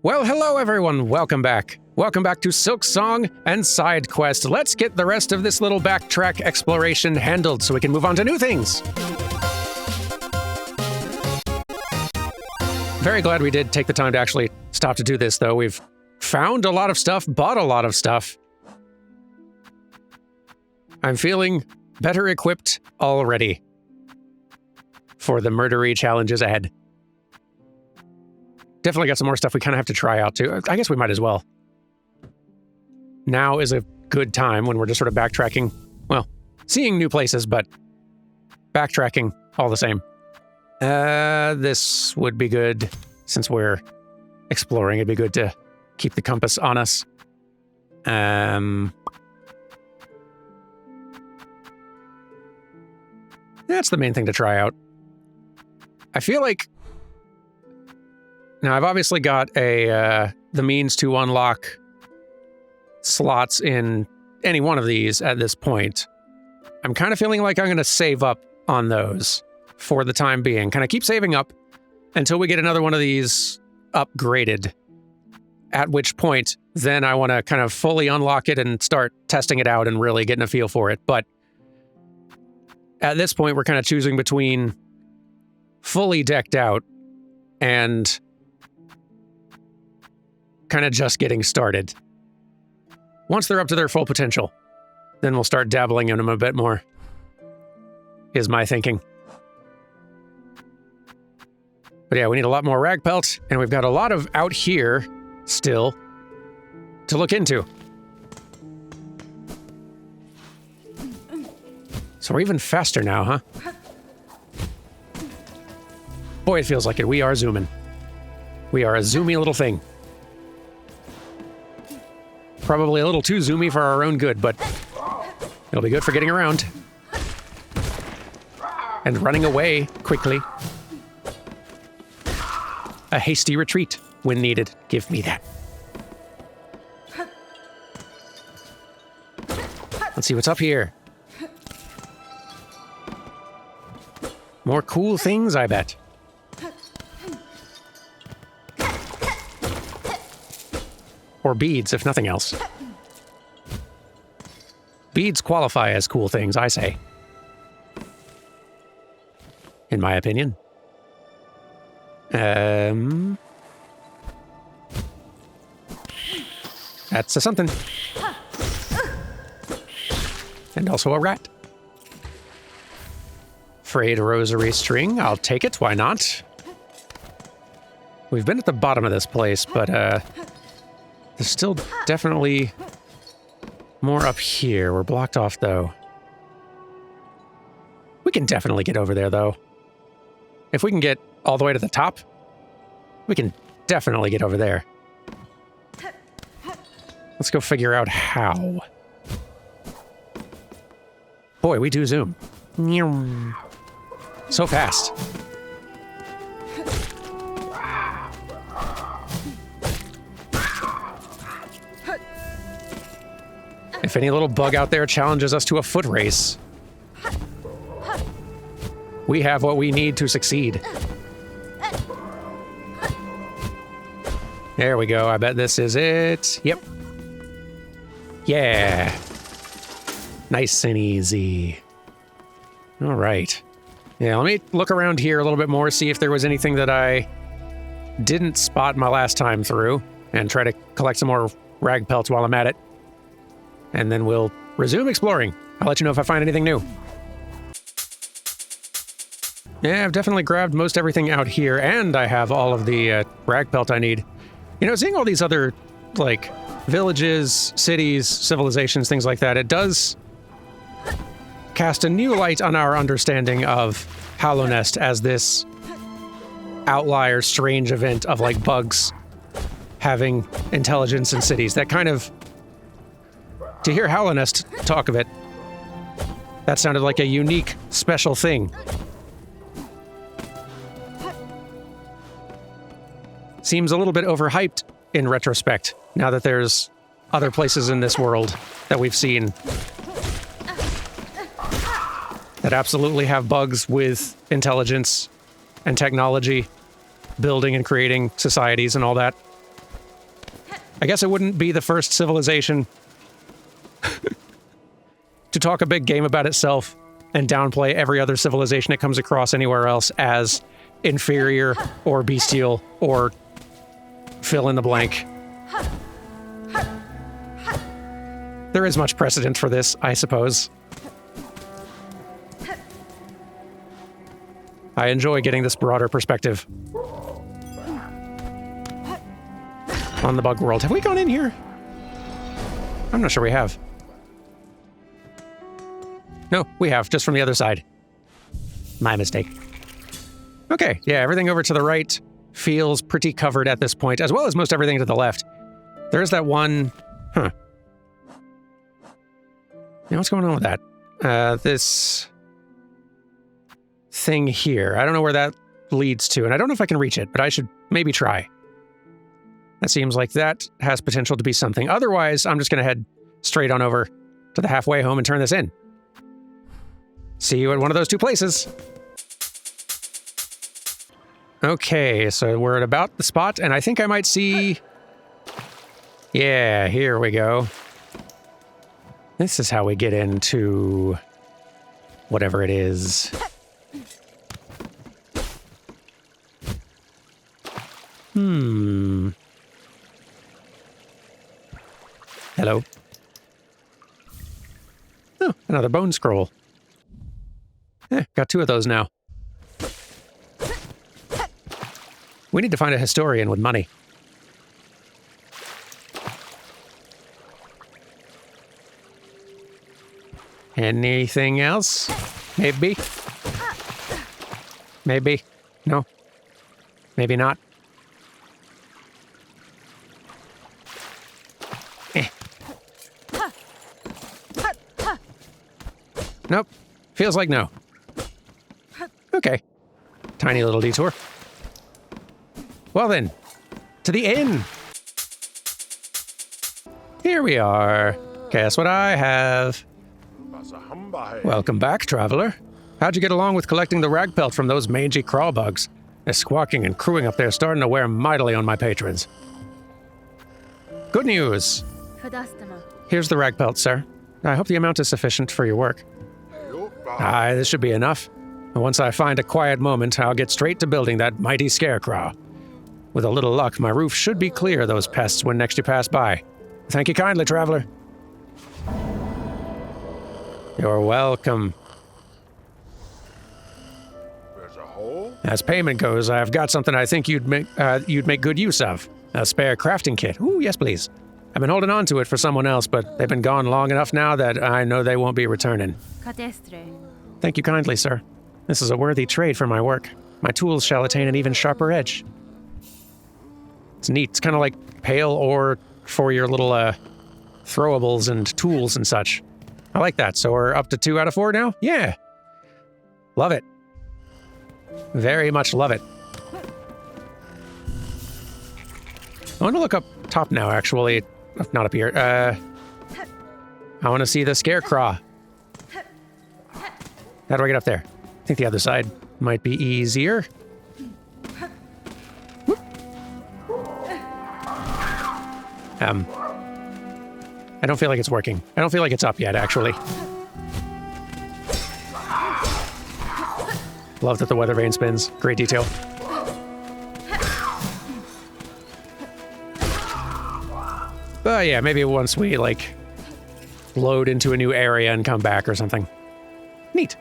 Well, hello everyone, welcome back. Welcome back to Silksong and Side Quest. Let's get the rest of this little backtrack exploration handled so we can move on to new things. Very glad we did take the time to actually stop to do this, though. We've found a lot of stuff, bought a lot of stuff. I'm feeling better equipped already for the murdery challenges ahead. Definitely got some more stuff we kind of have to try out, too. I guess we might as well. Now is a good time when we're just sort of backtracking. Well, seeing new places, but backtracking all the same. This would be good. Since we're exploring, it'd be good to keep the compass on us. That's the main thing to try out. I feel like... Now, I've obviously got the means to unlock slots in any one of these at this point. I'm kind of feeling like I'm going to save up on those for the time being. Kind of keep saving up until we get another one of these upgraded, at which point then I want to kind of fully unlock it and start testing it out and really getting a feel for it. But at this point, we're kind of choosing between fully decked out and kind of just getting started. Once they're up to their full potential, then we'll start dabbling in them a bit more, is my thinking. But yeah, we need a lot more rag pelt, and we've got a lot of out here still to look into. So we're even faster now, huh? Boy, it feels like it. We are zooming. We are a zoomy little thing. Probably a little too zoomy for our own good, but it'll be good for getting around. And running away quickly. A hasty retreat when needed. Give me that. Let's see what's up here. More cool things, I bet. Or beads, if nothing else. Beads qualify as cool things, I say. In my opinion. That's a something. And also a rat. Frayed rosary string. I'll take it. Why not? We've been at the bottom of this place, but there's still definitely more up here. We're blocked off, though. We can definitely get over there, though. If we can get all the way to the top, we can definitely get over there. Let's go figure out how. Boy, we do zoom. So fast. If any little bug out there challenges us to a foot race, we have what we need to succeed. There we go. I bet this is it. Yep. Yeah. Nice and easy. All right. Yeah, let me look around here a little bit more, see if there was anything that I didn't spot my last time through, and try to collect some more rag pelts while I'm at it. And then we'll resume exploring. I'll let you know if I find anything new. Yeah, I've definitely grabbed most everything out here, and I have all of the rag pelt I need. You know, seeing all these other, like, villages, cities, civilizations, things like that, it does cast a new light on our understanding of Hallownest as this outlier, strange event of, like, bugs having intelligence in cities. That kind of... To hear Hallownest talk of it, that sounded like a unique, special thing. Seems a little bit overhyped in retrospect, now that there's other places in this world that we've seen that absolutely have bugs with intelligence and technology, building and creating societies and all that. I guess it wouldn't be the first civilization to talk a big game about itself and downplay every other civilization it comes across anywhere else as inferior or bestial or fill in the blank. There is much precedent for this, I suppose. I enjoy getting this broader perspective on the bug world. Have we gone in here? I'm not sure we have. No, we have, just from the other side. My mistake. Okay, yeah, everything over to the right feels pretty covered at this point, as well as most everything to the left. There's that one... Huh. Yeah, what's going on with that? This thing here. I don't know where that leads to, and I don't know if I can reach it, but I should maybe try. That seems like that has potential to be something. Otherwise, I'm just going to head straight on over to the halfway home and turn this in. See you at one of those two places. Okay, so we're at about the spot, and I think I might see... Yeah, here we go. This is how we get into whatever it is. Hello. Oh, another bone scroll. Got two of those now. We need to find a historian with money. Anything else? Maybe? Maybe? No? Maybe not? Nope. Feels like no. Okay. Tiny little detour. Well then, to the inn. Here we are. Guess what I have? Welcome back, traveler. How'd you get along with collecting the rag pelt from those mangy crawl bugs? They're squawking and crewing up there, starting to wear mightily on my patrons. Good news. Here's the rag pelt, sir. I hope the amount is sufficient for your work. This should be enough. And once I find a quiet moment, I'll get straight to building that mighty scarecrow. With a little luck, my roof should be clear of those pests when next you pass by. Thank you kindly, traveler. You're welcome. There's a hole? As payment goes, I've got something I think you'd make good use of. A spare crafting kit. Ooh, yes, please. I've been holding on to it for someone else, but they've been gone long enough now that I know they won't be returning. Thank you kindly, sir. This is a worthy trade for my work. My tools shall attain an even sharper edge. It's neat. It's kind of like pale ore for your little throwables and tools and such. I like that. So we're up to 2 out of 4 now? Yeah. Love it. Very much love it. I want to look up top now, actually. Not up here. I want to see the scarecrow. How do I get up there? I think the other side might be easier. I don't feel like it's working. I don't feel like it's up yet, actually. Love that the weather vane spins. Great detail. But yeah, maybe once we, like, load into a new area and come back or something. Neat.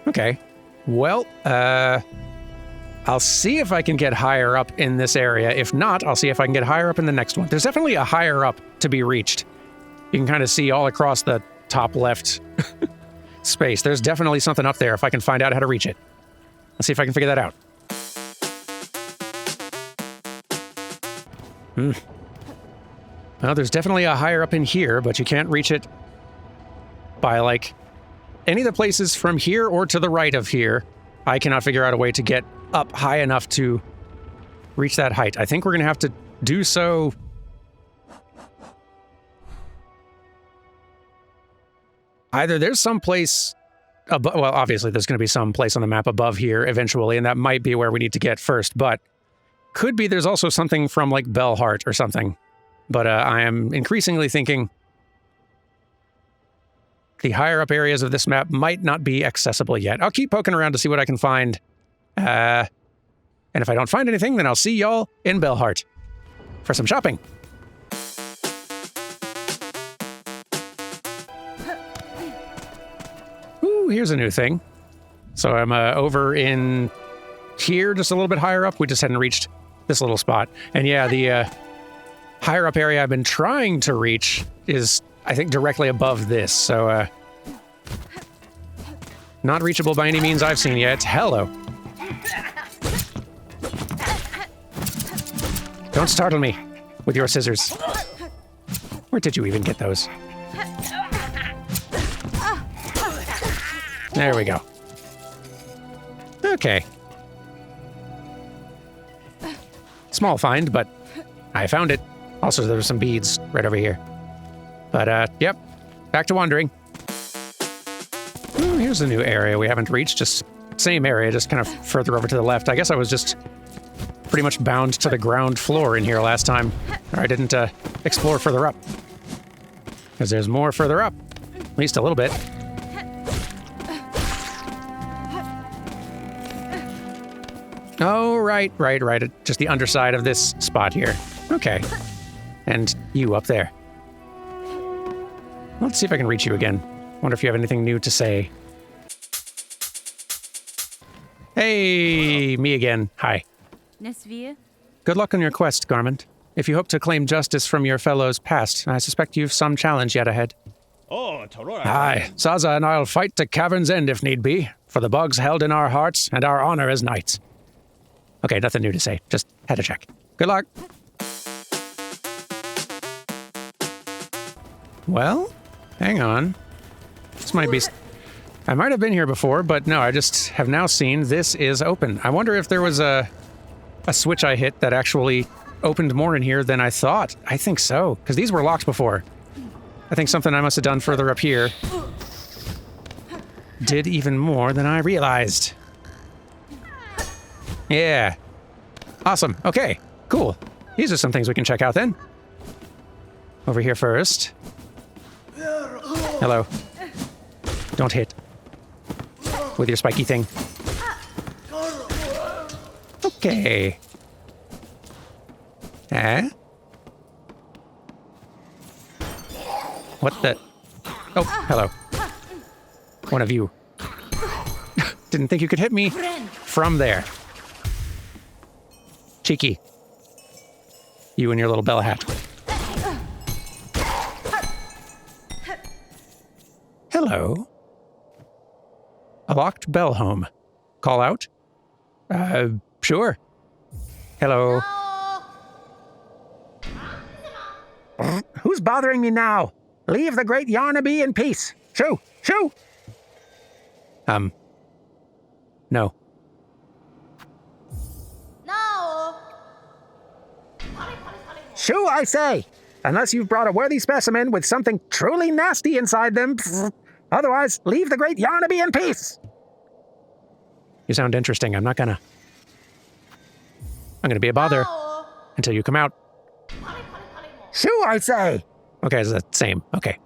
Okay. Well, I'll see if I can get higher up in this area. If not, I'll see if I can get higher up in the next one. There's definitely a higher up to be reached. You can kind of see all across the top left space. There's definitely something up there if I can find out how to reach it. Let's see if I can figure that out. Well, there's definitely a higher up in here, but you can't reach it by, like, any of the places from here or to the right of here. I cannot figure out a way to get up high enough to reach that height. I think we're going to have to do so... Either there's some place above... Well, obviously there's going to be some place on the map above here eventually, and that might be where we need to get first, but could be there's also something from, like, Bellheart or something But I am increasingly thinking the higher up areas of this map might not be accessible yet. I'll keep poking around to see what I can find. And if I don't find anything, then I'll see y'all in Bellheart for some shopping. Ooh, here's a new thing. So I'm over in here, just a little bit higher up. We just hadn't reached this little spot. And yeah, the higher up area I've been trying to reach is, I think, directly above this. So not reachable by any means I've seen yet. Hello. Don't startle me with your scissors. Where did you even get those? There we go. Okay. Small find, but I found it. Also, there were some beads right over here. But, yep. Back to wandering. Ooh, here's a new area we haven't reached. Just same area, just kind of further over to the left. I guess I was just pretty much bound to the ground floor in here last time. Or I didn't explore further up. Because there's more further up. At least a little bit. Oh, right. Just the underside of this spot here. Okay. And you up there. Let's see if I can reach you again. Wonder if you have anything new to say. Hey, me again. Hi. Good luck on your quest, Garment. If you hope to claim justice from your fellows past, I suspect you've some challenge yet ahead. Aye, Zaza and I'll fight to Cavern's End if need be, for the bugs held in our hearts and our honor as knights. Okay, nothing new to say. Just had to check. Good luck. Well, hang on. This might be... I might have been here before, but no, I just have now seen this is open. I wonder if there was a switch I hit that actually opened more in here than I thought. I think so, because these were locked before. I think something I must have done further up here did even more than I realized. Yeah. Awesome. Okay, cool. These are some things we can check out then. Over here first. Hello. Don't hit. With your spiky thing. Okay. What the? Oh, hello. One of you. Didn't think you could hit me from there. Cheeky. You and your little bell hat. Hello. A locked bell home. Call out? Sure. Hello. Who's bothering me now? Leave the great Yarnaby in peace. Shoo! Shoo! No. No. Shoo, I say! Unless you've brought a worthy specimen with something truly nasty inside them. Otherwise, leave the great Yarnaby in peace! You sound interesting. I'm gonna be a bother until you come out. Shoo, I say! Okay, it's the same. Okay.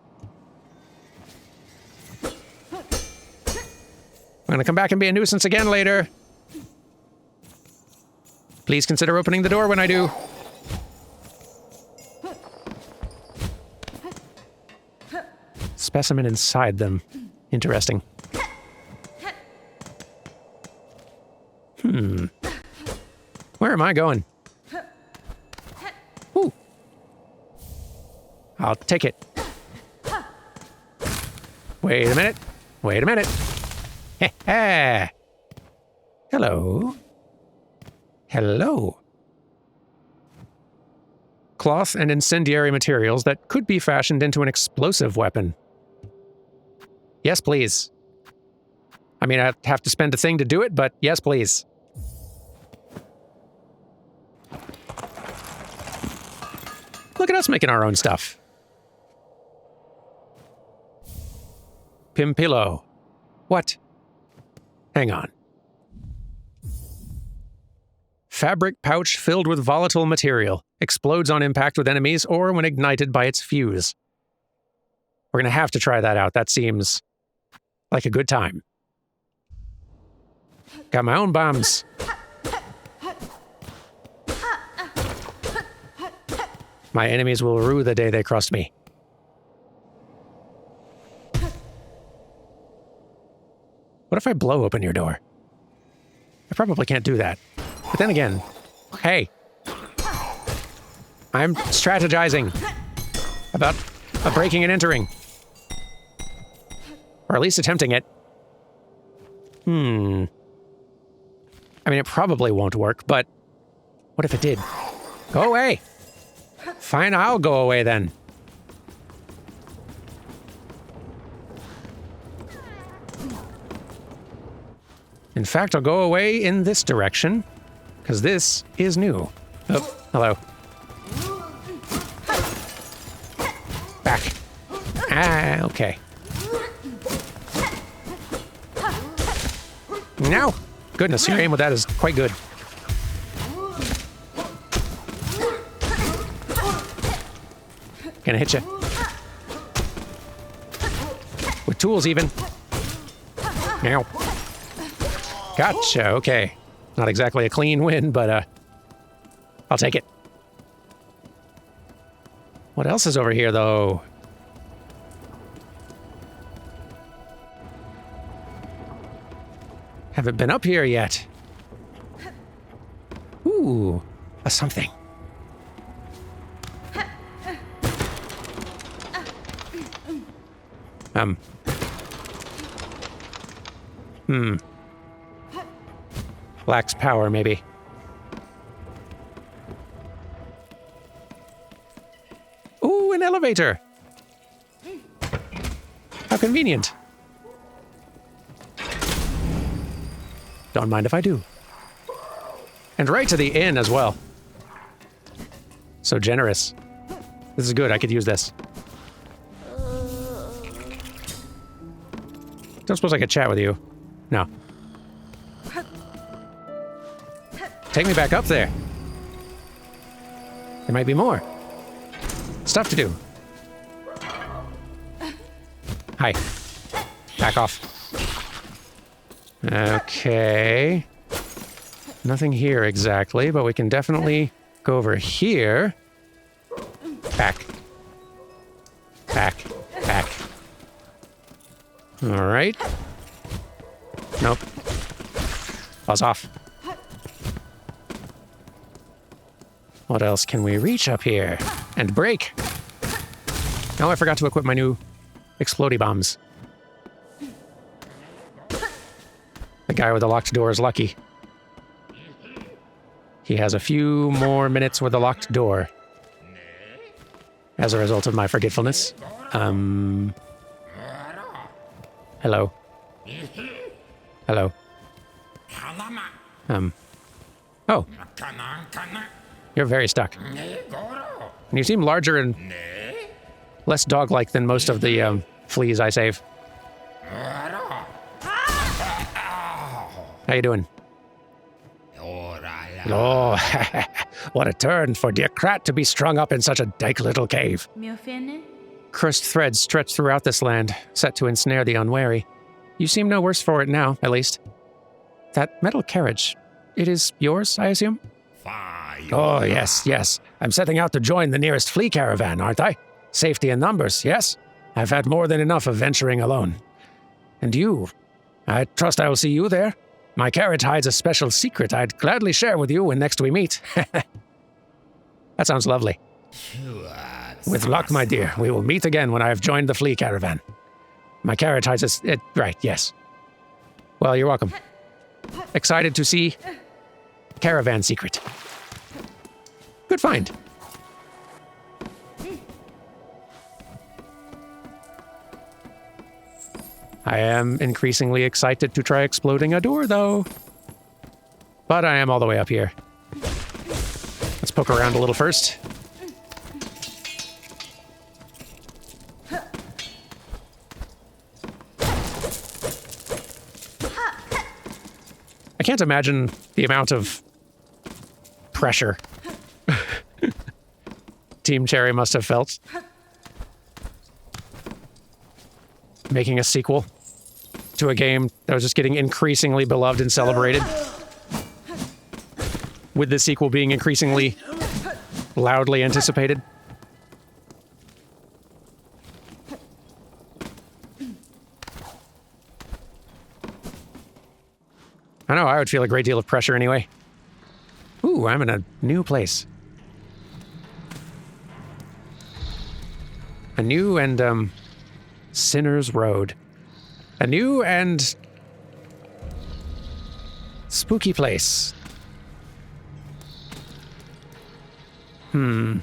I'm gonna come back and be a nuisance again later. Please consider opening the door when I do. Specimen inside them. Interesting. Where am I going? Ooh. I'll take it. Wait a minute. Wait a minute. Hello. Hello. Cloth and incendiary materials that could be fashioned into an explosive weapon. Yes, please. I mean, I have to spend a thing to do it, but yes, please. Look at us making our own stuff. Pimpillo. What? Hang on. Fabric pouch filled with volatile material. explodes on impact with enemies, or when ignited by its fuse. We're going to have to try that out. That seems like a good time. Got my own bombs. My enemies will rue the day they crossed me. What if I blow open your door? I probably can't do that. But then again, hey, I'm strategizing about a breaking and entering. Or at least attempting it. I mean, it probably won't work, but what if it did? Go away! Fine, I'll go away then. In fact, I'll go away in this direction, because this is new. Oh, hello. Back. Ah, okay. Now! Goodness, your aim with that is quite good. Gonna hit you. With tools, even. Now. Gotcha, okay. Not exactly a clean win, but, I'll take it. What else is over here, though? Haven't been up here yet. Ooh, a something. Lacks power, maybe. Ooh, an elevator. How convenient. Don't mind if I do. And right to the inn as well. So generous. This is good, I could use this. Don't suppose I could chat with you. No. Take me back up there. There might be more. Stuff to do. Hi. Back off. Okay. Nothing here exactly, but we can definitely go over here. Back. Back. Back. All right. Nope. Buzz off. What else can we reach up here? And break. Oh, I forgot to equip my new explodey bombs. The guy with the locked door is lucky. He has a few more minutes with the locked door. As a result of my forgetfulness. Hello. Hello. Oh. You're very stuck. And you seem larger and less dog-like than most of the fleas I save. How you doing? Oh, what a turn for dear Krat to be strung up in such a dyke little cave. Cursed threads stretch throughout this land, set to ensnare the unwary. You seem no worse for it now, at least. That metal carriage, it is yours, I assume? Oh, yes, yes. I'm setting out to join the nearest flea caravan, aren't I? Safety in numbers, yes? I've had more than enough of venturing alone. And you? I trust I will see you there? My carriage hides a special secret I'd gladly share with you when next we meet. That sounds lovely. With luck, my dear, we will meet again when I have joined the flea caravan. My carriage hides a... right, yes. Well, you're welcome. Excited to see caravan secret. Good find. I am increasingly excited to try exploding a door, though. But I am all the way up here. Let's poke around a little first. I can't imagine the amount of pressure Team Cherry must have felt. Making a sequel to a game that was just getting increasingly beloved and celebrated. With the sequel being increasingly loudly anticipated. I know, I would feel a great deal of pressure anyway. Ooh, I'm in a new place. A new and, Sinner's Road. A new and spooky place. You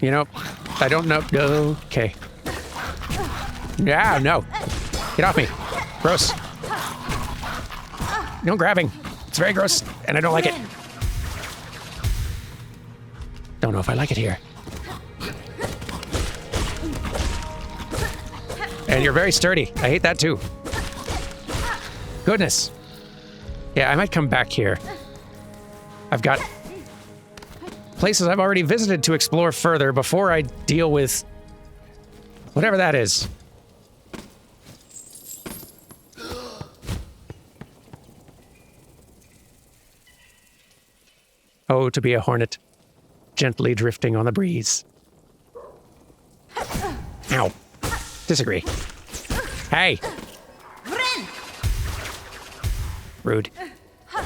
know, I don't know. Okay. Yeah, no. Get off me. Gross. No grabbing. It's very gross, and I don't like it. Don't know if I like it here. And you're very sturdy. I hate that too. Goodness. Yeah, I might come back here. I've got places I've already visited to explore further before I deal with whatever that is. Oh, to be a hornet, gently drifting on the breeze. Ow. Disagree. Hey! Rude. I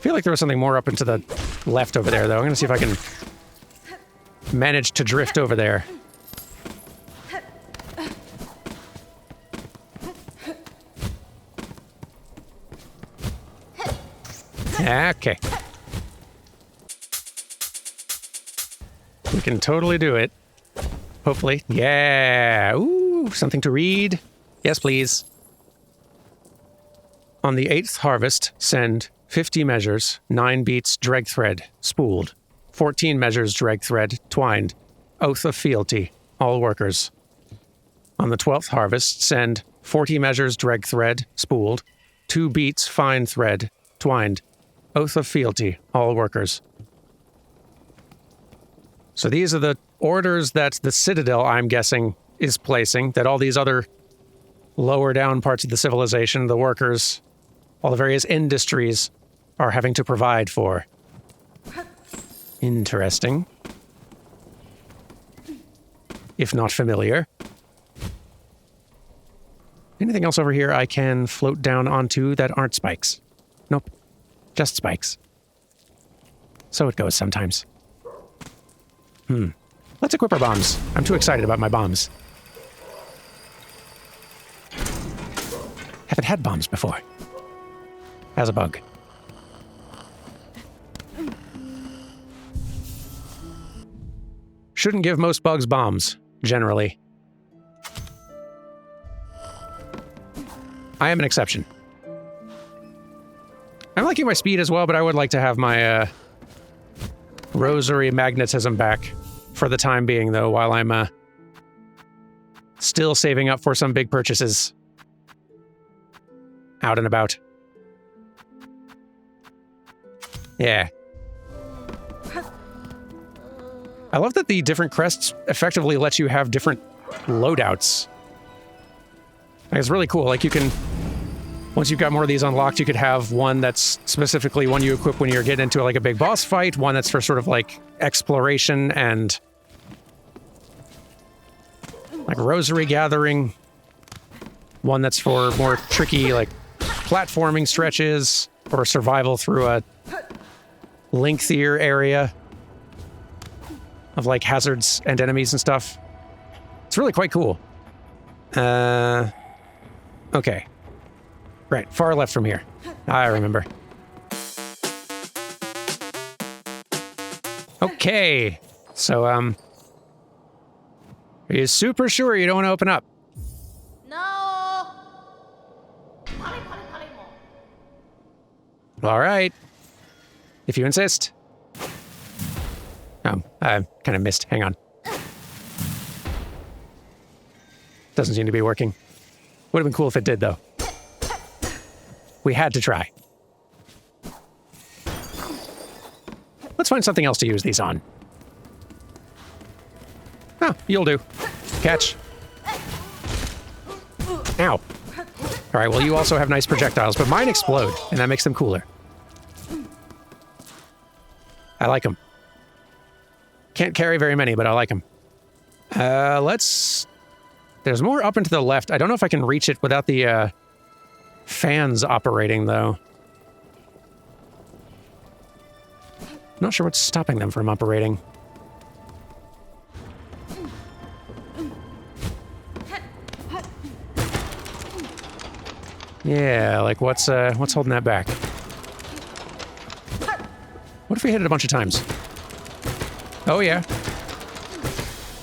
feel like there was something more up and to the left over there, though. I'm gonna see if I can manage to drift over there. Okay. We can totally do it. Hopefully. Yeah! Ooh, something to read. Yes, please. On the 8th harvest, send 50 measures, 9 beats dreg thread, spooled, 14 measures dreg thread, twined, oath of fealty, all workers. On the 12th harvest, send 40 measures dreg thread, spooled, 2 beats fine thread, twined, oath of fealty, all workers. So these are the orders that the Citadel, I'm guessing, is placing, that all these other lower down parts of the civilization, the workers, all the various industries are having to provide for. Interesting. If not familiar. Anything else over here I can float down onto that aren't spikes? Nope. Just spikes. So it goes sometimes. Let's equip our bombs. I'm too excited about my bombs. Haven't had bombs before. As a bug. Shouldn't give most bugs bombs, generally. I am an exception. I'm liking my speed as well, but I would like to have my rosary magnetism back for the time being, though, while I'm still saving up for some big purchases out and about. Yeah. I love that the different crests effectively let you have different loadouts. Like, it's really cool. Like, you can... Once you've got more of these unlocked, you could have one that's specifically one you equip when you're getting into like a big boss fight, one that's for sort of like exploration and like rosary gathering, one that's for more tricky like platforming stretches or survival through a lengthier area of like hazards and enemies and stuff. It's really quite cool. Okay. Right, far left from here. I remember. Okay. So, are you super sure you don't want to open up? No. All right. If you insist. Oh, I kind of missed. Hang on. Doesn't seem to be working. Would have been cool if it did, though. We had to try. Let's find something else to use these on. Oh, you'll do. Catch. Ow. All right, well, you also have nice projectiles, but mine explode, and that makes them cooler. I like them. Can't carry very many, but I like them. Let's... There's more up and to the left. I don't know if I can reach it without the fans operating, though. Not sure what's stopping them from operating. Yeah, like what's holding that back? What if we hit it a bunch of times? Oh yeah.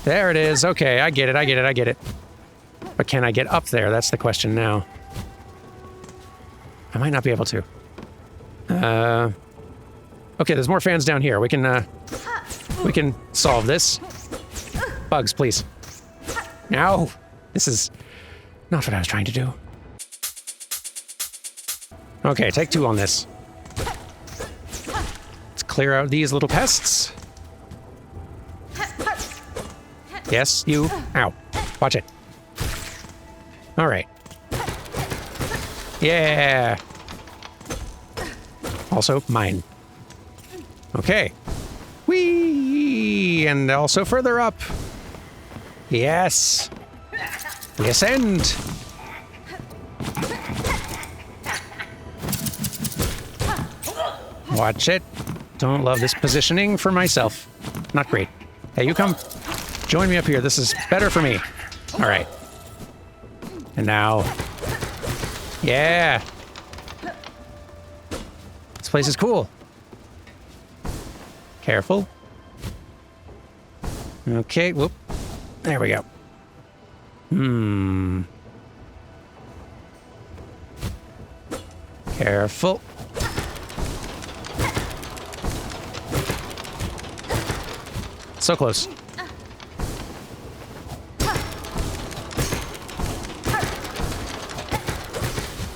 There it is. Okay, I get it. But can I get up there? That's the question now. I might not be able to. Okay, there's more fans down here. We can solve this. Bugs, please. No, this is not what I was trying to do. Okay, take 2 on this. Let's clear out these little pests. Yes, you. Ow. Watch it. All right. Yeah. Also, mine. Okay. Whee! And also further up. Yes. We ascend. Watch it. Don't love this positioning for myself. Not great. Hey, you come. Join me up here. This is better for me. All right. And now. Yeah. This place is cool. Careful. Okay, whoop. There we go. Careful. So close.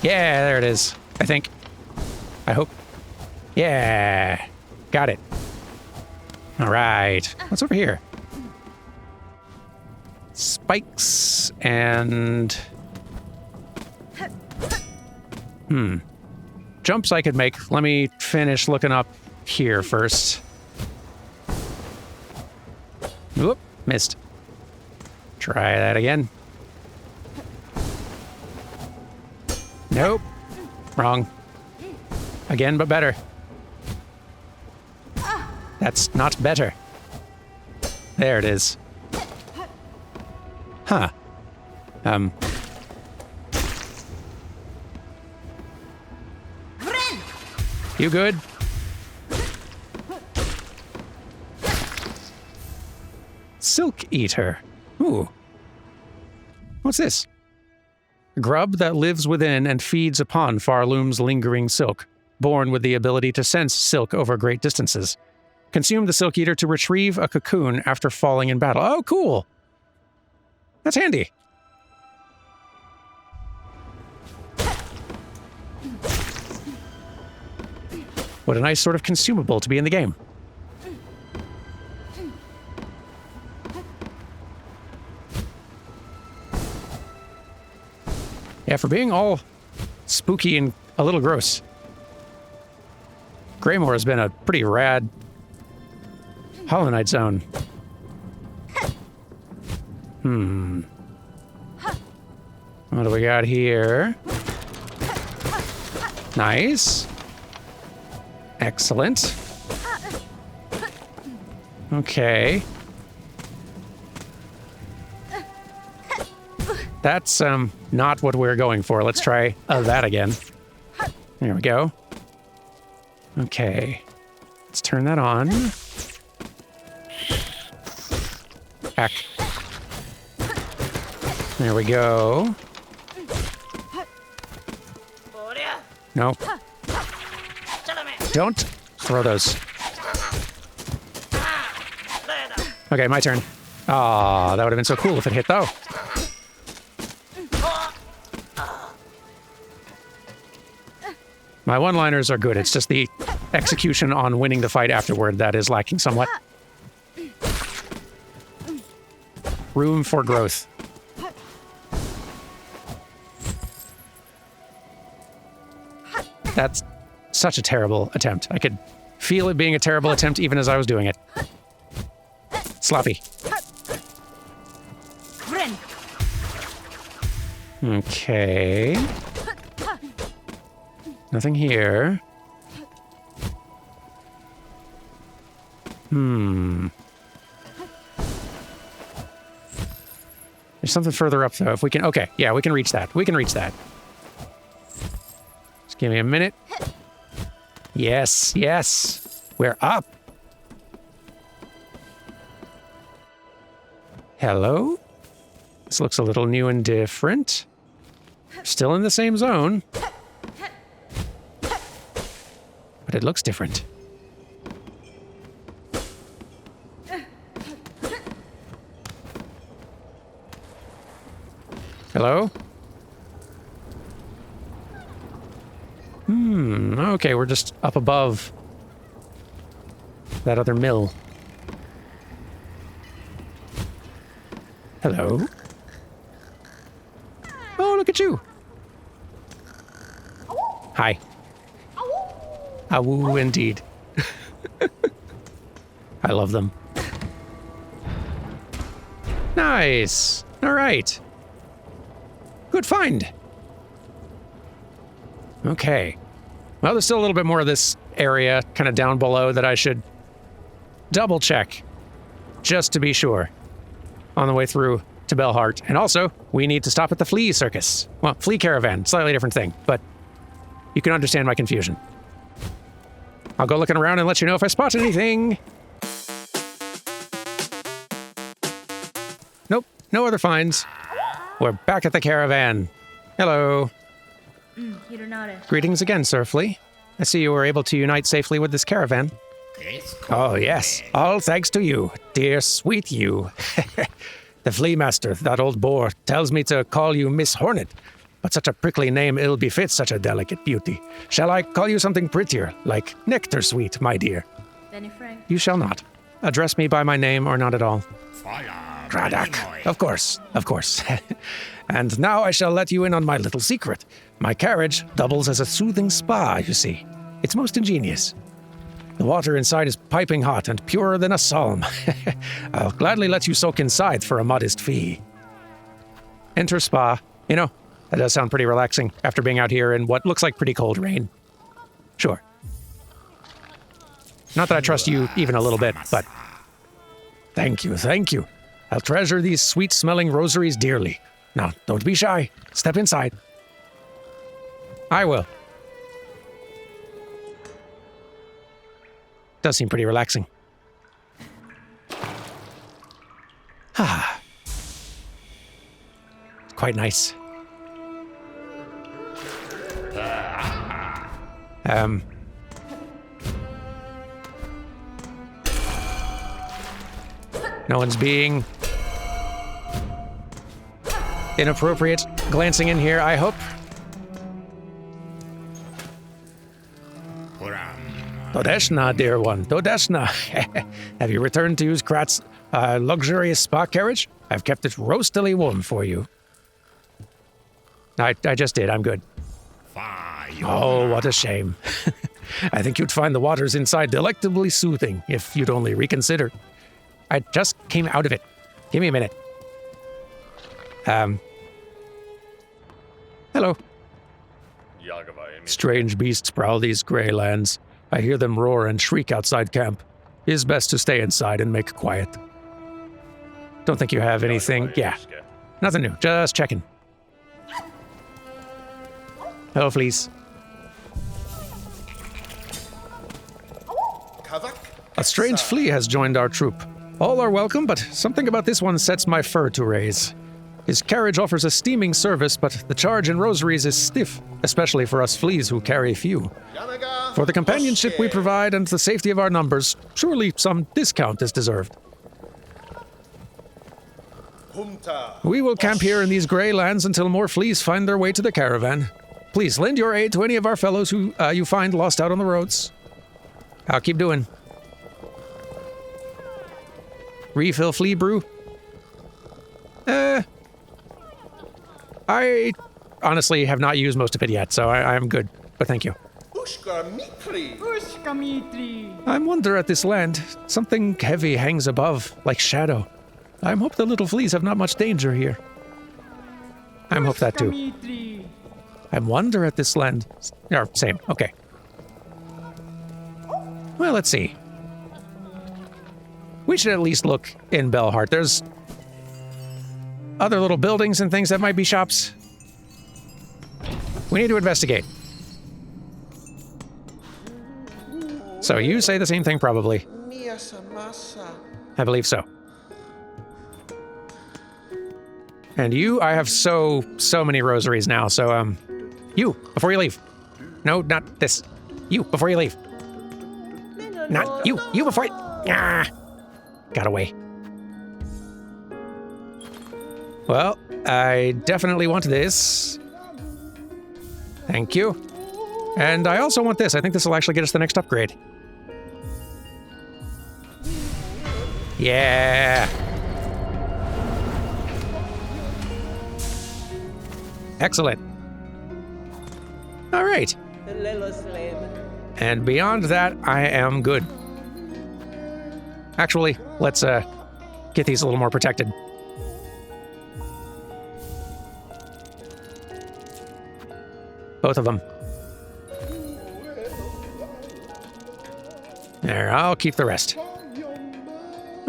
Yeah, there it is. I think. I hope. Yeah. Got it. All right. What's over here? Spikes and... Jumps I could make. Let me finish looking up here first. Whoop. Missed. Try that again. Nope. Wrong. Again, but better. That's not better. There it is. Huh. You good? Silk Eater. Ooh. What's this? Grub that lives within and feeds upon Farloom's lingering silk, born with the ability to sense silk over great distances. Consume the Silk Eater to retrieve a cocoon after falling in battle. Oh, cool. That's handy. What a nice sort of consumable to be in the game. Yeah, for being all spooky and a little gross. Greymoore has been a pretty rad Hollow Knight zone. What do we got here? Nice. Excellent. Okay. That's not what we're going for. Let's try that again. There we go. Okay. Let's turn that on. Heck. There we go. No. Don't throw those. Okay, my turn. Aw, that would have been so cool if it hit, though. My one-liners are good. It's just the execution on winning the fight afterward that is lacking somewhat. Room for growth. That's such a terrible attempt. I could feel it being a terrible attempt even as I was doing it. Sloppy. Okay. Nothing here. There's something further up, though. If we can... Okay, yeah, we can reach that. We can reach that. Just give me a minute. Yes, yes. We're up. Hello? This looks a little new and different. Still in the same zone. But it looks different. Hello? Okay, we're just up above that other mill. Hello? Oh, look at you. Hi. Awoo, indeed. I love them. Nice. All right. Good find. Okay. Well, there's still a little bit more of this area kind of down below that I should double check just to be sure on the way through to Bellheart. And also, we need to stop at the flea circus. Well, flea caravan, slightly different thing, but you can understand my confusion. I'll go looking around and let you know if I spot anything. Nope, no other finds. We're back at the caravan. Hello. Greetings again, Sir Flea. I see you were able to unite safely with this caravan. Oh, yes. All thanks to you, dear sweet you. The Flea Master, that old boar, tells me to call you Miss Hornet, but such a prickly name ill befits such a delicate beauty. Shall I call you something prettier, like Nectar Sweet, my dear? You shall not. Address me by my name or not at all. Cradak. Of course, of course. And now I shall let you in on my little secret. My carriage doubles as a soothing spa, you see. It's most ingenious. The water inside is piping hot and purer than a psalm. I'll gladly let you soak inside for a modest fee. Enter spa. You know, that does sound pretty relaxing after being out here in what looks like pretty cold rain. Sure. Not that I trust you even a little bit, but... Thank you, thank you. I'll treasure these sweet-smelling rosaries dearly. Now, don't be shy. Step inside. I will. Does seem pretty relaxing. Ah. Quite nice. No one's being inappropriate glancing in here, I hope. Dodeshna, dear one, Dodeshna. Have you returned to use Krat's luxurious spa carriage? I've kept it roastily warm for you. I just did, I'm good. Oh, what a shame. I think you'd find the waters inside delectably soothing if you'd only reconsider. I just came out of it. Give me a minute. Hello. Strange beasts prowl these gray lands. I hear them roar and shriek outside camp. It is best to stay inside and make quiet. Don't think you have anything. Yeah. Nothing new. Just checking. Hello, fleas. A strange flea has joined our troop. All are welcome, but something about this one sets my fur to raise. His carriage offers a steaming service, but the charge in rosaries is stiff, especially for us fleas who carry few. For the companionship we provide and the safety of our numbers, surely some discount is deserved. We will camp here in these gray lands until more fleas find their way to the caravan. Please lend your aid to any of our fellows who you find lost out on the roads. I'll keep doing. Refill flea brew. I honestly have not used most of it yet, so I'm good. But thank you. I wonder at this land. Something heavy hangs above, like shadow. I hope the little fleas have not much danger here. I hope that too. I wonder at this land. Or, same, okay. Well, let's see. We should at least look in Bellheart. There's other little buildings and things that might be shops. We need to investigate. So you say the same thing, probably. I believe so. And you, I have so many rosaries now, so, you, before you leave. No, not this. You, before you leave. Not you, before you... Ah! Got away. Well, I definitely want this. Thank you. And I also want this. I think this will actually get us the next upgrade. Yeah. Excellent. All right. And beyond that, I am good. Actually, let's get these a little more protected. Both of them. There, I'll keep the rest.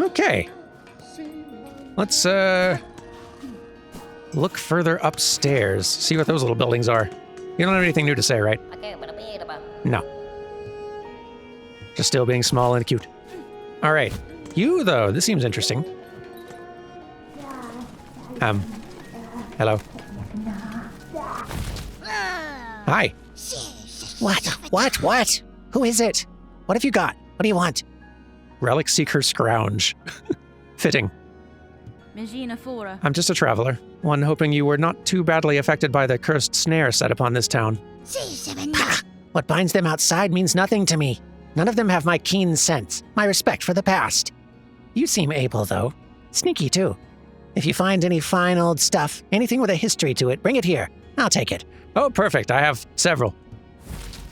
Okay. Let's look further upstairs. See what those little buildings are. You don't have anything new to say, right? No. Just still being small and cute. All right. You, though, this seems interesting. Hello. Hi. What? Who is it? What have you got? What do you want? Relic Seeker Scrounge. Fitting. I'm just a traveler, one hoping you were not too badly affected by the cursed snare set upon this town. Pah! What binds them outside means nothing to me. None of them have my keen sense, my respect for the past. You seem able, though. Sneaky, too. If you find any fine old stuff, anything with a history to it, bring it here. I'll take it. Oh, perfect. I have several.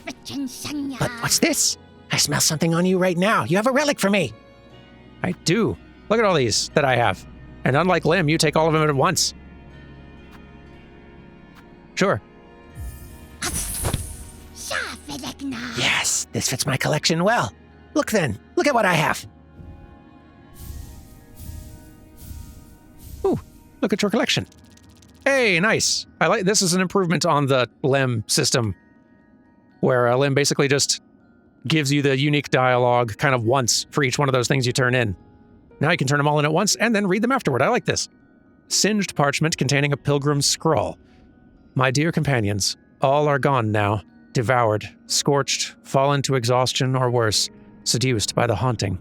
But what's this? I smell something on you right now. You have a relic for me. I do. Look at all these that I have. And unlike Lim, you take all of them at once. Sure. Yes, this fits my collection well. Look then. Look at what I have. Ooh, look at your collection. Hey, nice. I like this. Is an improvement on the Lim system, where Lim basically just gives you the unique dialogue kind of once for each one of those things you turn in. Now you can turn them all in at once and then read them afterward. I like this. Singed parchment containing a pilgrim's scroll. My dear companions, all are gone now, devoured, scorched, fallen to exhaustion or worse, seduced by the haunting.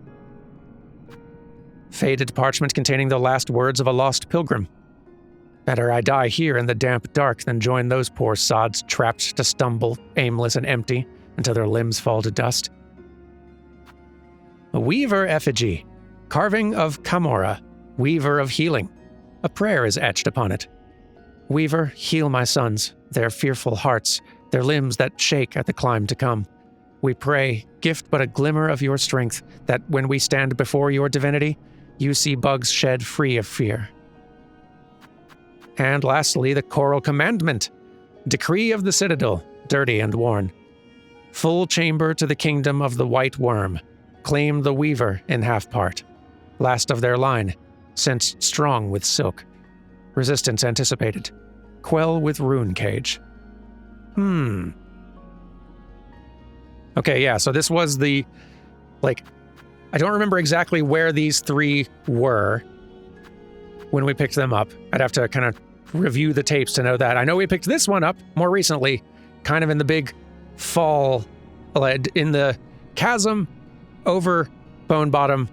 Faded parchment containing the last words of a lost pilgrim. Better I die here in the damp dark than join those poor sods trapped to stumble, aimless and empty, until their limbs fall to dust. A weaver effigy. Carving of Camorra, weaver of healing. A prayer is etched upon it. Weaver, heal my sons, their fearful hearts, their limbs that shake at the climb to come. We pray, gift but a glimmer of your strength, that when we stand before your divinity, you see bugs shed free of fear. And lastly, the choral commandment. Decree of the citadel, dirty and worn. Full chamber to the kingdom of the white worm. Claim the weaver in half part. Last of their line, sent strong with silk. Resistance anticipated. Quell with rune cage. Okay, yeah, so this was the, I don't remember exactly where these three were when we picked them up. I'd have to kind of review the tapes to know that. I know we picked this one up more recently, kind of in the big fall, in the chasm over Bone Bottom,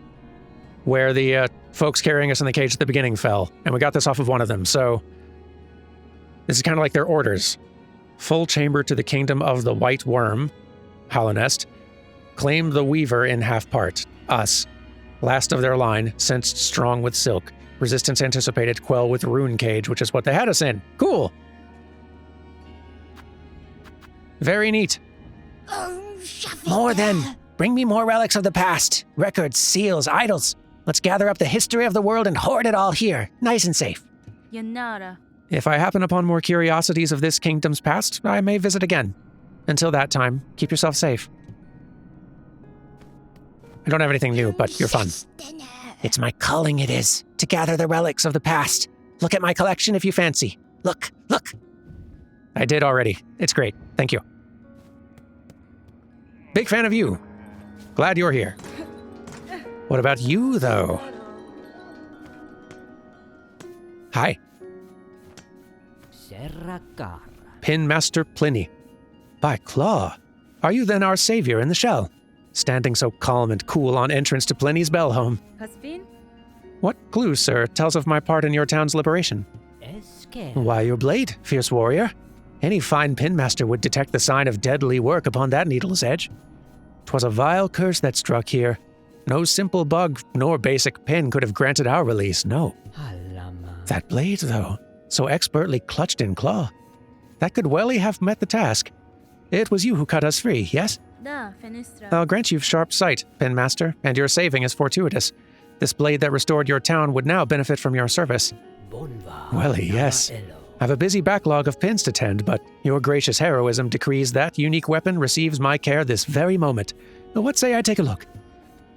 where the folks carrying us in the cage at the beginning fell, and we got this off of one of them, so this is kind of like their orders. Full chamber to the kingdom of the white worm, Hollow Nest. Claim the weaver in half part. Us. Last of their line, sensed strong with silk. Resistance anticipated, quell with rune cage, which is what they had us in. Cool. Very neat. More then. Bring me more relics of the past. Records, seals, idols. Let's gather up the history of the world and hoard it all here, nice and safe. Yanara. If I happen upon more curiosities of this kingdom's past, I may visit again. Until that time, keep yourself safe. I don't have anything new, but you're fun. It's my calling, it is, to gather the relics of the past. Look at my collection if you fancy. Look, look. I did already. It's great. Thank you. Big fan of you. Glad you're here. What about you, though? Hi. Pin Master Pliny. By Claw. Are you then our savior in the shell? Standing so calm and cool on entrance to Pliny's bell home. Caspin? What clue, sir, tells of my part in your town's liberation? Why your blade, fierce warrior? Any fine pinmaster would detect the sign of deadly work upon that needle's edge. 'Twas a vile curse that struck here. No simple bug nor basic pin could have granted our release, no. That blade, though, so expertly clutched in claw, that could welly have met the task. It was you who cut us free, yes? Da, Fenistra. I'll grant you sharp sight, pinmaster, and your saving is fortuitous. This blade that restored your town would now benefit from your service. Welly, yes. I've a busy backlog of pins to tend, but your gracious heroism decrees that unique weapon receives my care this very moment. What say I take a look?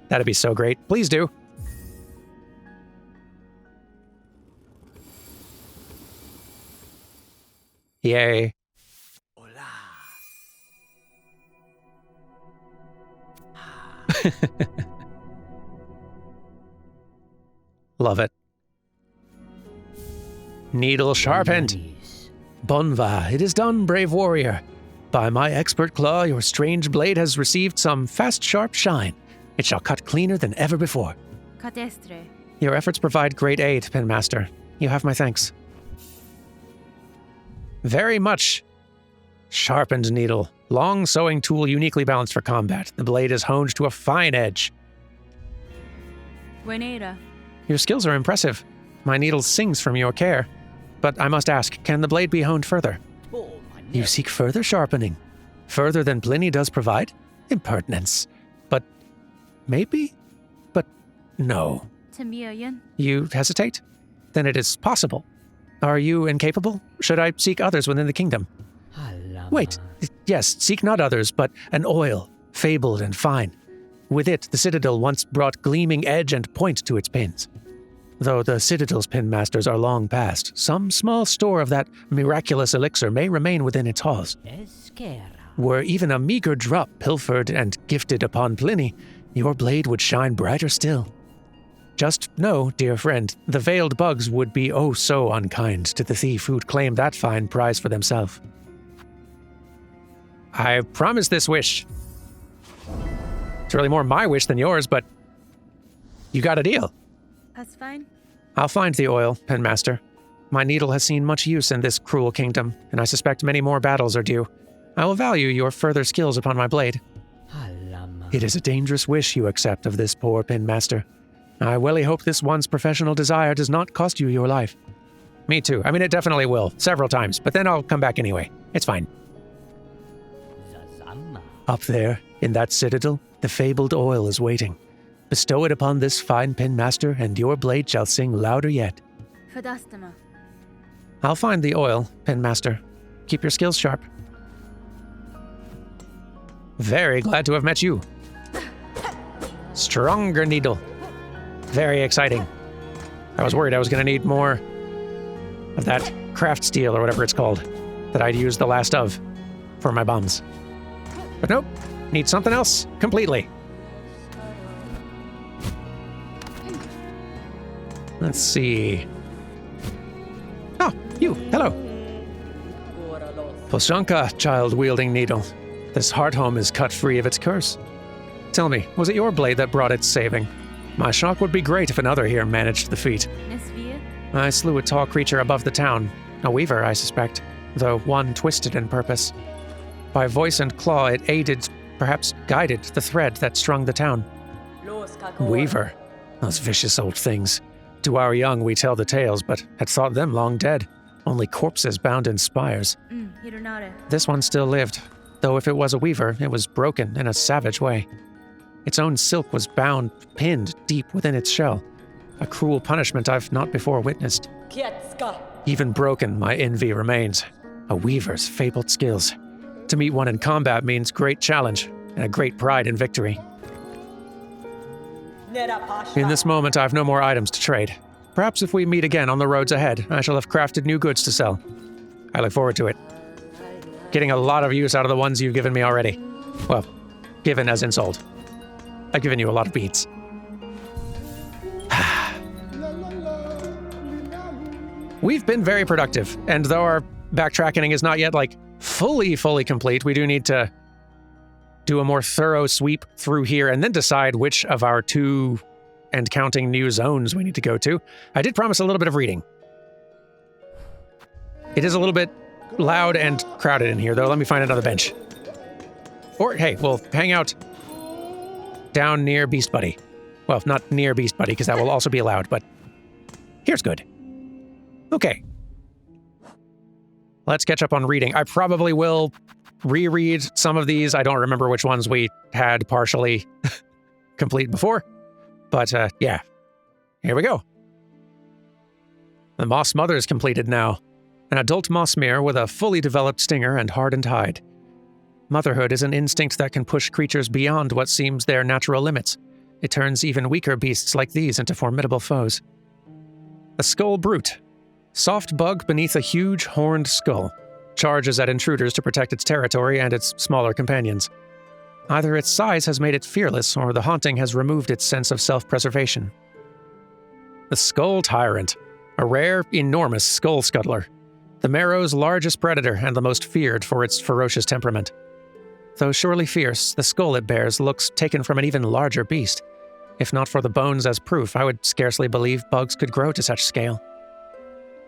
That'd be so great. Please do. Yay. Love it. Needle sharpened. Bonva, it is done, brave warrior. By my expert claw, your strange blade has received some fast, sharp shine. It shall cut cleaner than ever before. Catestre. Your efforts provide great aid, Pinmaster. You have my thanks. Very much. Sharpened needle. Long sewing tool uniquely balanced for combat. The blade is honed to a fine edge. Buenera. Your skills are impressive. My needle sings from your care. But I must ask, can the blade be honed further? You seek further sharpening? Further than Pliny does provide? Impertinence. But maybe? But no. Temiayan. You hesitate? Then it is possible. Are you incapable? Should I seek others within the kingdom? Wait, yes, seek not others, but an oil, fabled and fine. With it, the citadel once brought gleaming edge and point to its pins. Though the citadel's pinmasters are long past, some small store of that miraculous elixir may remain within its halls. Were even a meager drop pilfered and gifted upon Pliny, your blade would shine brighter still. Just know, dear friend, the veiled bugs would be oh so unkind to the thief who'd claim that fine prize for themselves. I promise this wish. It's really more my wish than yours, but you got a deal. That's fine. I'll find the oil, Penmaster. My needle has seen much use in this cruel kingdom, and I suspect many more battles are due. I will value your further skills upon my blade. It is a dangerous wish you accept of this poor Penmaster. I welly hope this one's professional desire does not cost you your life. Me too. I mean, it definitely will, several times, but then I'll come back anyway. It's fine. Up there, in that citadel, the fabled oil is waiting. Bestow it upon this fine Penmaster, and your blade shall sing louder yet. Fadastama. I'll find the oil, Penmaster. Keep your skills sharp. Very glad to have met you. Stronger needle. Very exciting. I was worried I was going to need more of that craft steel or whatever it's called that I'd used the last of for my bombs. But nope, need something else completely. Let's see. Oh, you, hello. Poshanka, child-wielding needle. This heart home is cut free of its curse. Tell me, was it your blade that brought its saving? My shock would be great if another here managed the feat. Nesvia. I slew a tall creature above the town. A weaver, I suspect, though one twisted in purpose. By voice and claw, it aided perhaps guided the thread that strung the town. Weaver. Those vicious old things. To our young we tell the tales, but had thought them long dead. Only corpses bound in spires. Hironare. This one still lived, though if it was a weaver, it was broken in a savage way. Its own silk was bound, pinned deep within its shell. A cruel punishment I've not before witnessed. Even broken, my envy remains. A weaver's fabled skills. To meet one in combat means great challenge and a great pride in victory. In this moment, I have no more items to trade. Perhaps if we meet again on the roads ahead, I shall have crafted new goods to sell. I look forward to it. Getting a lot of use out of the ones you've given me already. Well, given as in sold. I've given you a lot of beats. We've been very productive, and though our backtracking is not yet, fully complete, we do need to do a more thorough sweep through here and then decide which of our 2 and counting new zones we need to go to. I did promise a little bit of reading. It is a little bit loud and crowded in here, though. Let me find another bench. Or, hey, we'll hang out down near Beast Buddy. Well, not near Beast Buddy, because that will also be allowed, but here's good. Okay. Let's catch up on reading. I probably will reread some of these. I don't remember which ones we had partially complete before. But, yeah. Here we go. The moss mother is completed now. An adult mossmere with a fully developed stinger and hardened hide. Motherhood is an instinct that can push creatures beyond what seems their natural limits. It turns even weaker beasts like these into formidable foes. A skull brute. Soft bug beneath a huge horned skull. Charges at intruders to protect its territory and its smaller companions. Either its size has made it fearless, or the haunting has removed its sense of self-preservation. The Skull Tyrant. A rare, enormous skull scuttler. The Marrow's largest predator and the most feared for its ferocious temperament. Though surely fierce, the skull it bears looks taken from an even larger beast. If not for the bones as proof, I would scarcely believe bugs could grow to such scale.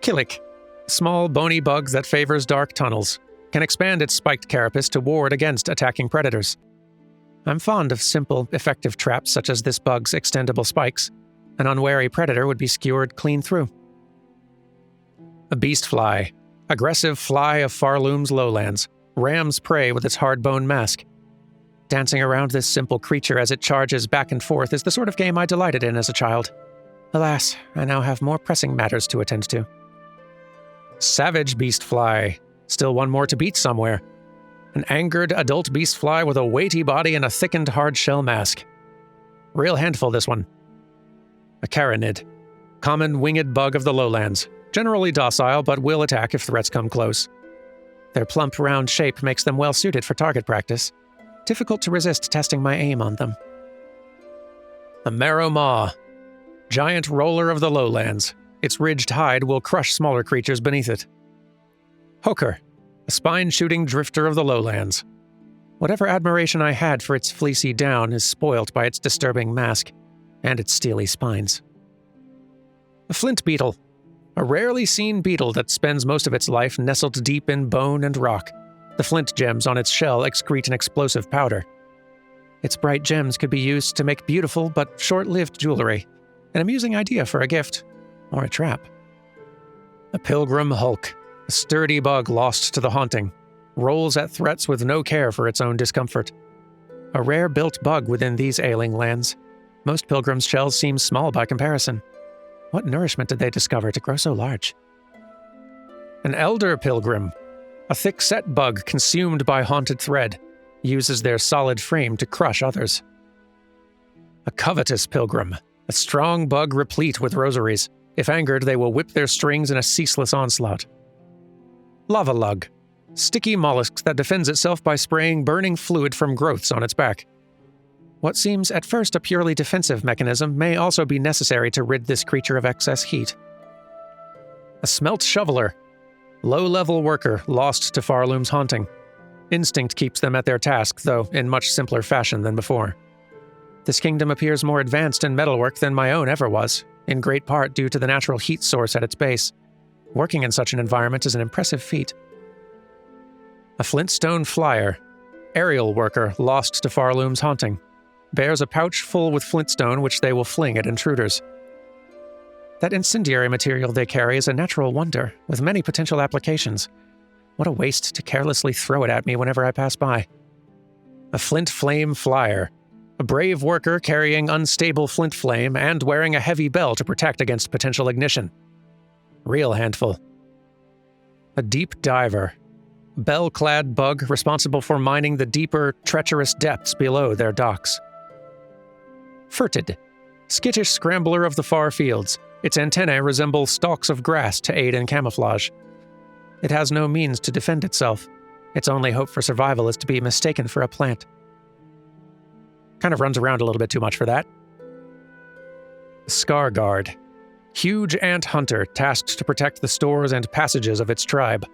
Killick. Small, bony bug that favors dark tunnels. Can expand its spiked carapace to ward against attacking predators. I'm fond of simple, effective traps such as this bug's extendable spikes. An unwary predator would be skewered clean through. A beast fly. Aggressive fly of Farloom's lowlands. Rams prey with its hard-bone mask. Dancing around this simple creature as it charges back and forth is the sort of game I delighted in as a child. Alas, I now have more pressing matters to attend to. Savage beast fly. Still one more to beat somewhere. An angered adult beast fly with a weighty body and a thickened hard-shell mask. Real handful, this one. A carinid. Common winged bug of the lowlands. Generally docile, but will attack if threats come close. Their plump, round shape makes them well-suited for target practice. Difficult to resist testing my aim on them. A marrow maw. Giant roller of the lowlands. Its ridged hide will crush smaller creatures beneath it. Hoker. A spine-shooting drifter of the lowlands. Whatever admiration I had for its fleecy down is spoilt by its disturbing mask and its steely spines. A flint beetle. A rarely seen beetle that spends most of its life nestled deep in bone and rock. The flint gems on its shell excrete an explosive powder. Its bright gems could be used to make beautiful but short-lived jewelry, an amusing idea for a gift or a trap. A pilgrim hulk, a sturdy bug lost to the haunting, rolls at threats with no care for its own discomfort. A rare-built bug within these ailing lands. Most pilgrims' shells seem small by comparison. What nourishment did they discover to grow so large? An elder pilgrim, a thick-set bug consumed by haunted thread, uses their solid frame to crush others. A covetous pilgrim, a strong bug replete with rosaries. If angered, they will whip their strings in a ceaseless onslaught. Lava lug, sticky mollusk that defends itself by spraying burning fluid from growths on its back. What seems at first a purely defensive mechanism may also be necessary to rid this creature of excess heat. A smelt shoveler, low-level worker lost to Farloom's haunting. Instinct keeps them at their task, though in much simpler fashion than before. This kingdom appears more advanced in metalwork than my own ever was, in great part due to the natural heat source at its base. Working in such an environment is an impressive feat. A flintstone flyer, Aerial worker lost to Farloom's haunting. Bears a pouch full with flintstone which they will fling at intruders. That incendiary material they carry is a natural wonder, with many potential applications. What a waste to carelessly throw it at me whenever I pass by. A flint flame flyer. A brave worker carrying unstable flint flame and wearing a heavy bell to protect against potential ignition. Real handful. A deep diver. Bell-clad bug responsible for mining the deeper, treacherous depths below their docks. Furted. Skittish scrambler of the far fields. Its antennae resemble stalks of grass to aid in camouflage. It has no means to defend itself. Its only hope for survival is to be mistaken for a plant. Kind of runs around a little bit too much for that. Scar Guard. Huge ant hunter tasked to protect the stores and passages of its tribe.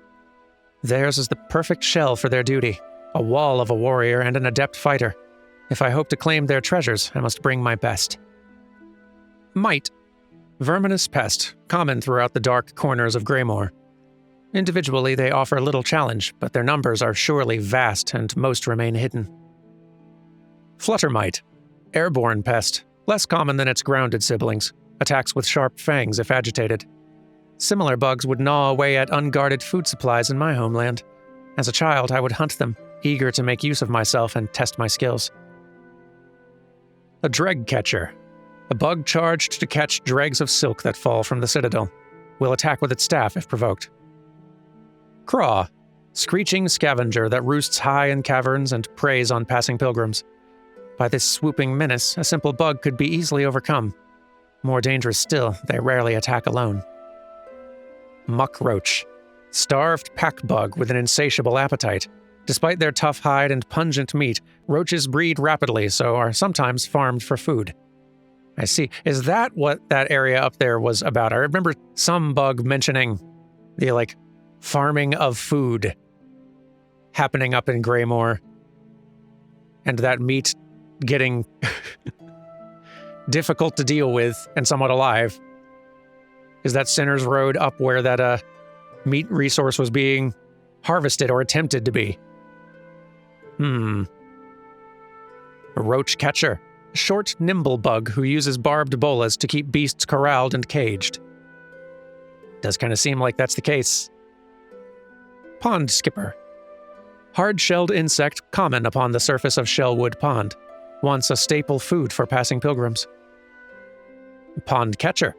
Theirs is the perfect shell for their duty, a wall of a warrior and an adept fighter. If I hope to claim their treasures, I must bring my best. Mite. Verminous pest, common throughout the dark corners of Greymoore. Individually, they offer little challenge, but their numbers are surely vast and most remain hidden. Fluttermite. Airborne pest, less common than its grounded siblings, attacks with sharp fangs if agitated. Similar bugs would gnaw away at unguarded food supplies in my homeland. As a child, I would hunt them, eager to make use of myself and test my skills. A dreg catcher. A bug charged to catch dregs of silk that fall from the citadel. Will attack with its staff if provoked. Craw. Screeching scavenger that roosts high in caverns and preys on passing pilgrims. By this swooping menace, a simple bug could be easily overcome. More dangerous still, they rarely attack alone. Muck roach. Starved pack bug with an insatiable appetite. Despite their tough hide and pungent meat, roaches breed rapidly, so are sometimes farmed for food. I see. Is that what that area up there was about? I remember some bug mentioning the, farming of food happening up in Greymoore. And that meat getting difficult to deal with and somewhat alive. Is that Sinner's Road up where that meat resource was being harvested or attempted to be? A roach catcher. A short, nimble bug who uses barbed bolas to keep beasts corralled and caged. Does kind of seem like that's the case. Pond skipper. Hard-shelled insect common upon the surface of Shellwood Pond. Once a staple food for passing pilgrims. Pond catcher.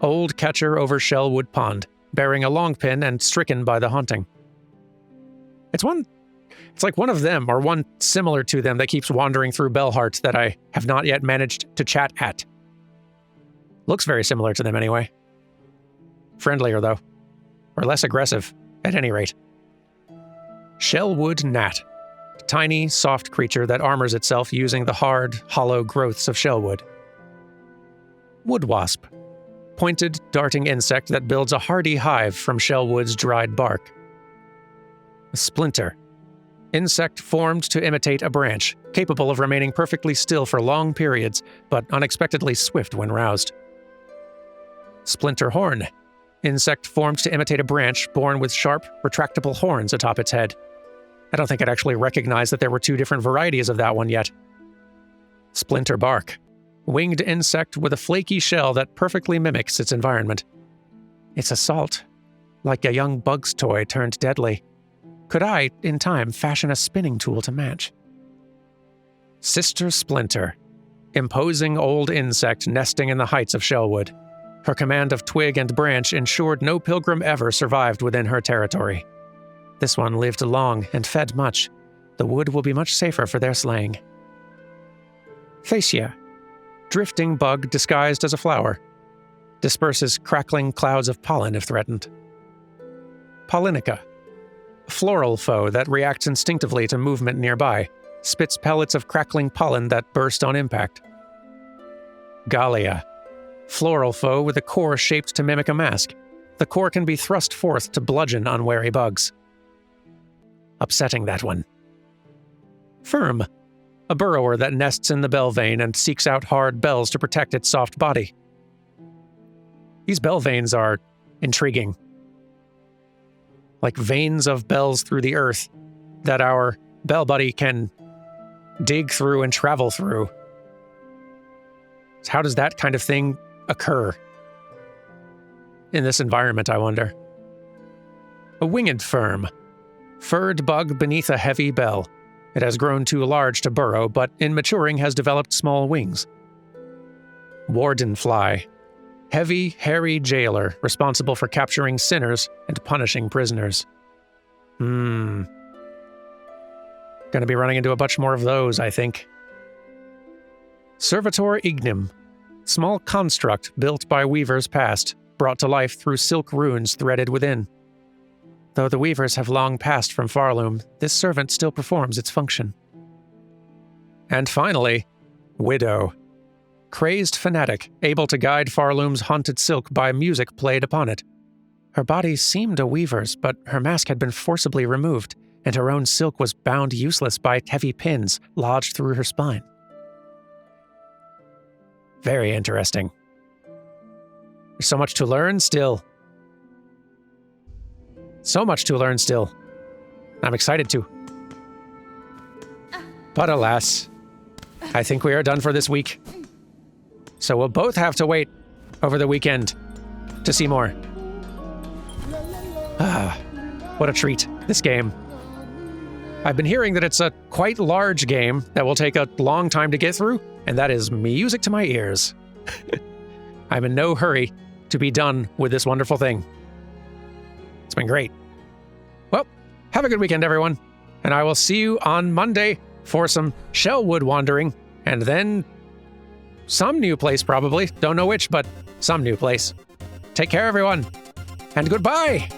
Old catcher over Shellwood Pond, bearing a long pin and stricken by the haunting. It's like one of them, or one similar to them, that keeps wandering through Bellheart that I have not yet managed to chat at. Looks very similar to them anyway. Friendlier, though. Or less aggressive, at any rate. Shellwood gnat. A tiny, soft creature that armors itself using the hard, hollow growths of shellwood. Wood wasp. Pointed, darting insect that builds a hardy hive from shellwood's dried bark. A splinter. Insect formed to imitate a branch, capable of remaining perfectly still for long periods, but unexpectedly swift when roused. Splinter horn. Insect formed to imitate a branch, born with sharp, retractable horns atop its head. I don't think I'd actually recognize that there were two different varieties of that one yet. Splinter bark. Winged insect with a flaky shell that perfectly mimics its environment. Its assault, like a young bug's toy turned deadly. Could I, in time, fashion a spinning tool to match? Sister Splinter. Imposing old insect nesting in the heights of Shellwood. Her command of twig and branch ensured no pilgrim ever survived within her territory. This one lived long and fed much. The wood will be much safer for their slaying. Fascia. Drifting bug disguised as a flower. Disperses crackling clouds of pollen if threatened. Pollinica. Floral foe that reacts instinctively to movement nearby. Spits pellets of crackling pollen that burst on impact. Gallia. Floral foe with a core shaped to mimic a mask. The core can be thrust forth to bludgeon unwary bugs. Upsetting, that one. Firm. A burrower that nests in the bell vein and seeks out hard bells to protect its soft body. These bell veins are intriguing. Like veins of bells through the earth that our Bell Buddy can dig through and travel through. So how does that kind of thing occur in this environment, I wonder? A winged firm. Furred bug beneath a heavy bell. It has grown too large to burrow, but in maturing has developed small wings. Warden fly. Heavy, hairy jailer, responsible for capturing sinners and punishing prisoners. Gonna be running into a bunch more of those, I think. Servitor Ignum. Small construct built by weavers past, brought to life through silk runes threaded within. Though the weavers have long passed from Farloom, this servant still performs its function. And finally, Widow. Crazed fanatic, able to guide Farloom's haunted silk by music played upon it. Her body seemed a weaver's, but her mask had been forcibly removed, and her own silk was bound useless by heavy pins lodged through her spine. Very interesting. There's so much to learn still. So much to learn still. I'm excited to. But alas, I think we are done for this week. So we'll both have to wait over the weekend to see more. What a treat, this game. I've been hearing that it's a quite large game that will take a long time to get through, and that is music to my ears. I'm in no hurry to be done with this wonderful thing. It's been great. Well, have a good weekend, everyone, and I will see you on Monday for some Shellwood wandering, and then some new place probably. Don't know which, but some new place. Take care, everyone, and goodbye!